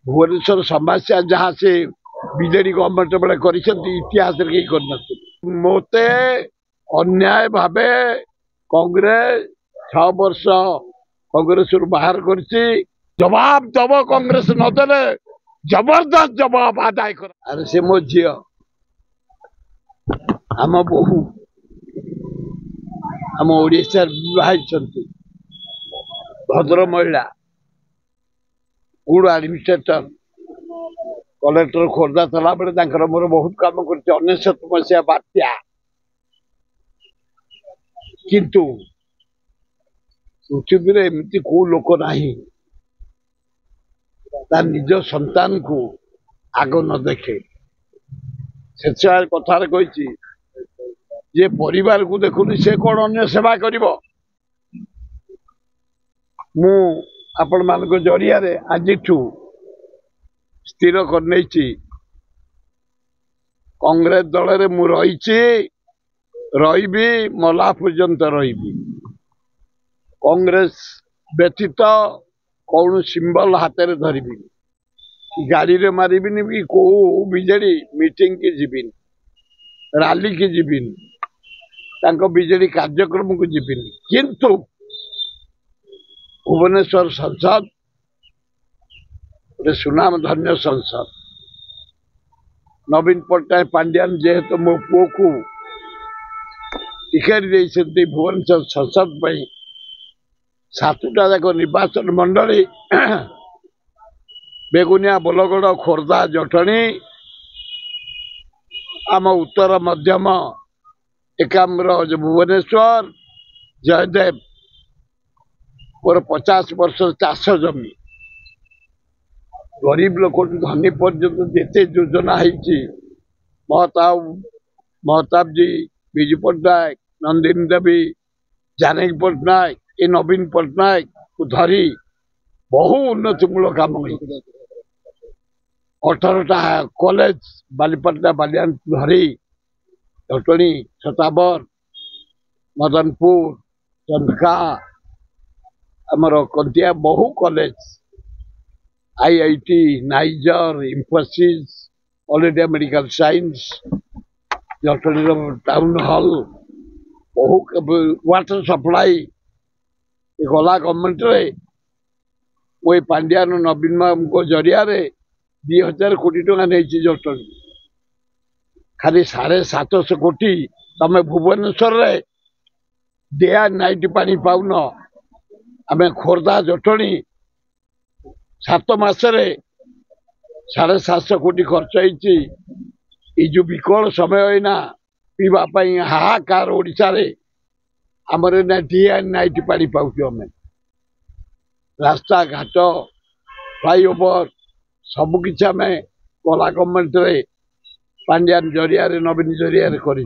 भुवनेश्वर समस्या जहाँ से बीजेडी गवर्नमेंट बेले इतिहास मते अन्याय भावे कांग्रेस 6 वर्ष कांग्रेस बाहर कर जवाब दब कांग्रेस नदेले जबरदस्त जवाब आदाय कर अरे से मो झी आम बहु आम ओडिशा भद्र महिला गुड एडमिनिस्ट्रेटर कलेक्टर खोर्धा थला बेले मोर बहुत काम कर मसीहा बात्या किंतु पृथ्वी एमती को लोक नहीं निज संतान को आग न देखे से कथार कही जे परिवार को देखुनी से कौन अन्य सेवा कर आपण मान जरिया आज स्थिर कर कांग्रेस दल रे मु रही मला पर्यंत रही कांग्रेस व्यतीत कौन सिंबल हाथ में धरबी गाड़ी रे मारिबिनी भी को बीजेडी मीटिंग की जीविनी रैली की जीविनी बीजेडी कार्यक्रम को जीविनी किंतु भुवनेश्वर संसद गोटे सुनाम धन्य संसद नवीन पट्टनायक पांड्यान जेहेतु मो पुओ को टिकेट दे भुवनेश्वर संसद 7टा जाक निर्वाचन मंडली बेगुनिया बोलगड़ खोर्धा जटणी आम उत्तर मध्यम एकाम्र भुवनेश्वर जयदेव मोर 50 वर्ष चाष जमी गरीब लोक धनी पर्यंत जिते योजना महताब जी विजु पट्टनायक नंदिनी देवी जानकी पट्टनायक ये नवीन पट्टनायक को धरी बहु उन्नतिमूलक काम 18टा कॉलेज बालीपट्टा बालियान धरी जटणी छताबर मदनपुर चंदका आमर कंटिया बहु college IIT niger Infosys all India medical science Jatni town hall बहु वाटर सप्लाई गला गवर्नमेंट रे वो पांड्यान नवीन को जरिया 2000 कोटी टका नहीं जटणी खाली 750 कोटी तमें भुवनेश्वर रे डे एंड नाइट पानी पाउन आम खोर्धा जटणी 7 मासरे 750 कोटी खर्च होती जो विकल समय होना पीवाई हाहाकार ओडिशा रे आमर डे एंड नाइट पानी पाऊँ आम रास्ता घाट फ्लाईओवर सबकि आम कला गवर्नमेंट रे पांड्यान जरिया नवीन जरिया कर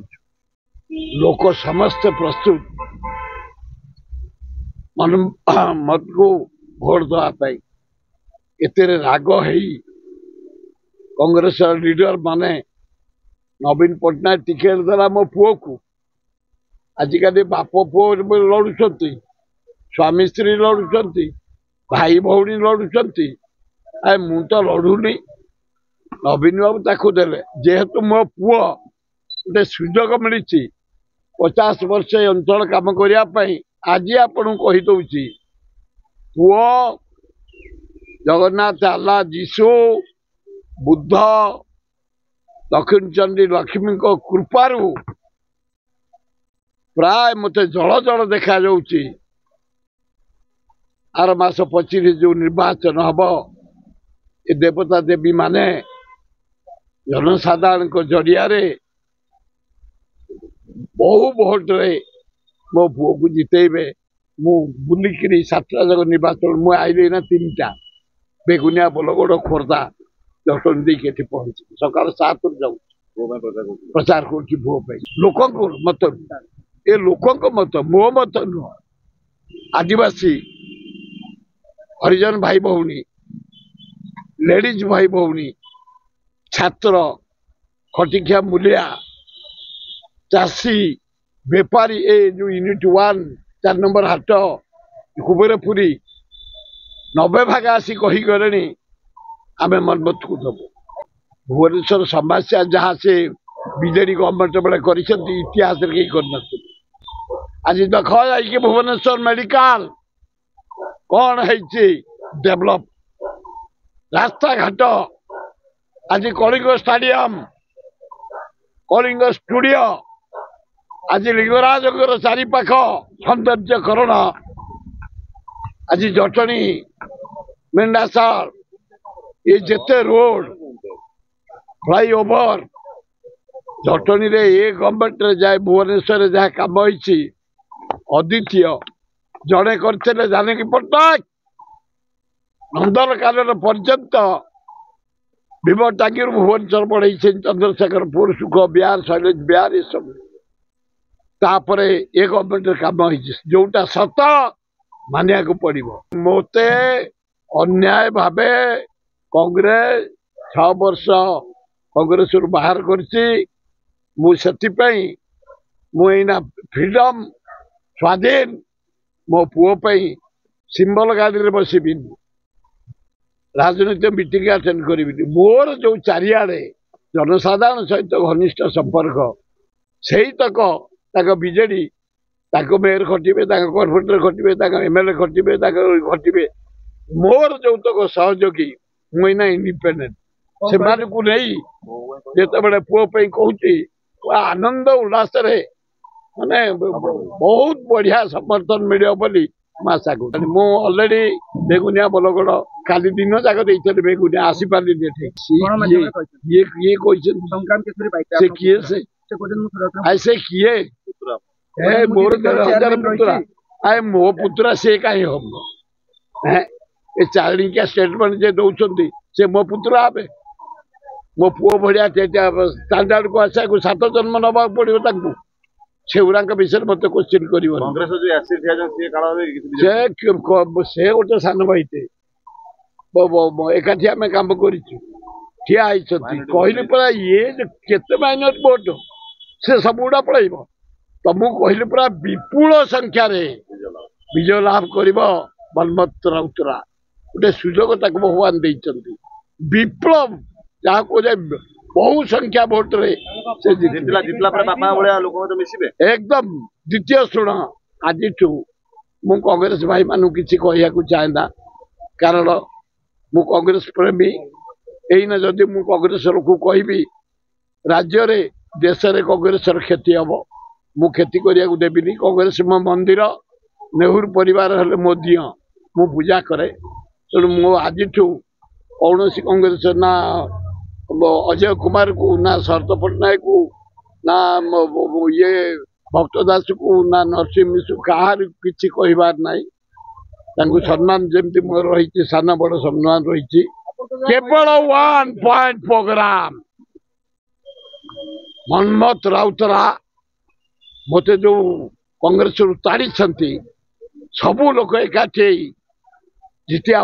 लोक समस्त प्रस्तुत मत को भोट देवाई एते राग है कांग्रेस लीडर माने नवीन पट्टनायक टिकेट देला मो पुओ को आजिकल बाप पुओ लड़ुंट स्वामी स्त्री लड़ुंट भाई भौणी लड़ुंट मु तो लड़ुनी नवीन बाबू ताकू देले जेहेतु मो पुओ गोटे सुजोग मिली 50 वर्ष अंचल काम करने आज आपन कहीदे पुओ जगन्नाथ आल्ला जीशु बुद्ध दक्षिण चंडी लक्ष्मी कृपारू प्राय मते जल जल देखा जाउची आर मास 25 जो निर्वाचन हम ये देवता देवी माने जनसाधारण को जरिया बहु भोट रे मो पुओ को जितेबे मु बुलिकी 7टा जगह निर्वाचन मु आईली ना 3टा बेगुनिया बोलगड़ खोर्धा जटन दी के पहुंची सकाल 7 जाऊ प्रचार कर भो लोक मत ये लोक मत मो मत नुह आदिवासी हरिजन भाई भौणी लेडीज भाई भौणी छात्र खटिखिया मूलिया चाषी बेपारी ए जो यूनिट 1 4 नंबर हाट कुबेरपुरी 90 भाग आसी कही गले आम मनमत को दबु भुवनेश्वर समस्या जहाँ से बीजेडी गवर्नमेंट बेले कर इतिहास आज देख जाइए भुवनेश्वर मेडिकल कौन है डेभलप रास्ता घाट आज कलिंग स्टाडियम कलिंग स्टूडियो आज लिंगराज चारिपाख सौंदर्यकरण आज जटणी मेंढासाल ये जेते रोड फ्लाईओवर जटणी रे ये गवर्नमेंट रे जाए भुवनेश्वर जहाँ कम अद्वितीय जड़े करते जानकी पट्टनायक नंदनकानन पर्यंत भीम टांगी भुवनेश्वर बढ़े चंद्रशेखरपुर सुख बिहार शैलेश बिहार ये सब तापरे ये गवर्नमेंट काम जोटा सत मानिया को पड़ो मते अन्याय भावे कांग्रेस 6 वर्ष कांग्रेस बाहर करना फ्रीडम स्वाधीन मो पुओपाई सिंबल गाड़ी में बसबी राजनीति मीटिंग अटेंड करी मोर जो चारिआडे जनसाधारण सहित घनिष्ठ संपर्क से तक बीजेडी मेयर खटिबे कॉर्पोरेटर खटिबे एमएलए खटिबे खटिबे मोर जो तक सहयोगी मुना इंडिपेंडेंट से नहीं जिते पुओपाई कहूँ आनंद उल्लास माने बहुत बढ़िया समर्थन मिले बोली आशा करूँ मु अलरेडी बेगुनिया बलगड़ काली दिन जाक बेगुनिया आसी पारे से किए मोर 10,000 पुतरा आए मो पुतरा से कहीं हम ये चारिका स्टेटमेंट जे दौरान से मो पुतरा हे मो पुओ भाया स्टांडर्ड को आशा को 7 जन्म नवा पड़ो से विषय मत क्वेश्चन कर गोटे सान भाई एकाठी आम कम कर कहली परा ये केते माइनर वोट से सब गुड़ा पड़े तुमको कहली पूरा विपुल संख्या विजय लाभ कर मनमत राउतरा गोटे सुजोग भगवान देते विप्लव जहाँ को बहु संख्या भोट रे से जितला बापा भाया लोक एकदम द्वितीय शुण आज मु कांग्रेस भाई मान किसी कहना चाहेना कारण मु कांग्रेस प्रेमी यही जदि मु कांग्रेस को कहबी राज्य रे देश रे कांग्रेस क्षति हम मु क्षति करने देवी कांग्रेस मो मंदिर नेहरू परिवार हेले मो दिय मु पूजा करे तेणु मो आज कौन कांग्रेस ना अजय कुमार को ना शरद पट्टनायक को ना ये भक्त दास को ना नरसिंह मिश्र कहार किसी कहबार नहीं सम्मान जमती मोर रही सान बड़ सम्मान रही केवल 1 पॉइंट प्रोग्राम मनमत राउतरा मते जो कांग्रेस ताड़ी सबू लोक एकाठी जितिया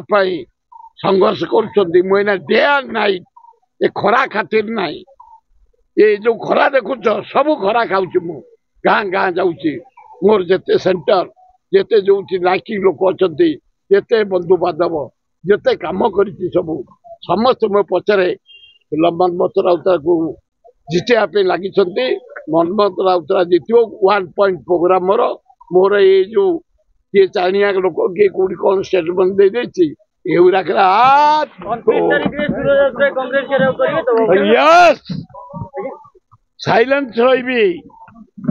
संघर्ष कर डे एंड नाइट ये खरा खातिर नहीं ये जो खरा देखुच सब खरा खाऊँ मु गाँ गाँ जाऊँगी मोर जेते सेंटर जेते जो लाइकी लोक अच्छा जेते बंधु बांधव जेते कम कर सब समस्त मो पचरे मनमत राउतरा को जितने लगी मनमत राउतरा जीत 1 पॉइंट प्रोग्राम मोर ये जो किए चाणिया लोक किए कौटी कौन स्टेटमेंट दे देती साइलेंस रही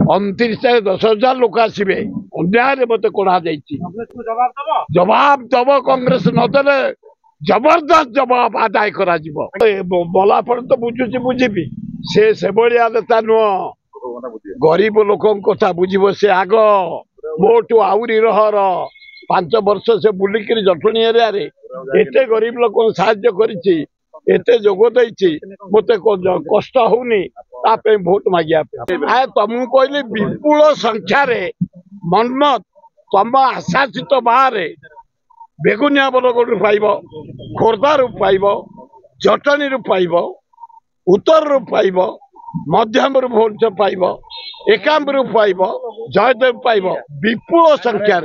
29 10,000 लोक आसवे अन्याय मत कड़ा जवाब दब कांग्रेस नदेले जबरदस्त जवाब आदाय कर बला तो बुझुची बुझी से भाया नेता नुह गरीब लोक कथा बुझब से आग मोटू आहरी रहर 5 वर्ष से बुलिक जटणी एरिया एते गरीब लोक साहाय्य करते जोग मत कष्ट होनी भोट मागिया तुमको कहली विपुल संख्या मनमत तुम आशासित बाहर बेगुनिया बलगढ़ पाइब खोर्धार पाइब जटणी पाइब उत्तर पाइब मध्यम भोट पाइब एकाम्बर पाइब जयदेव पाइब विपुल संख्या।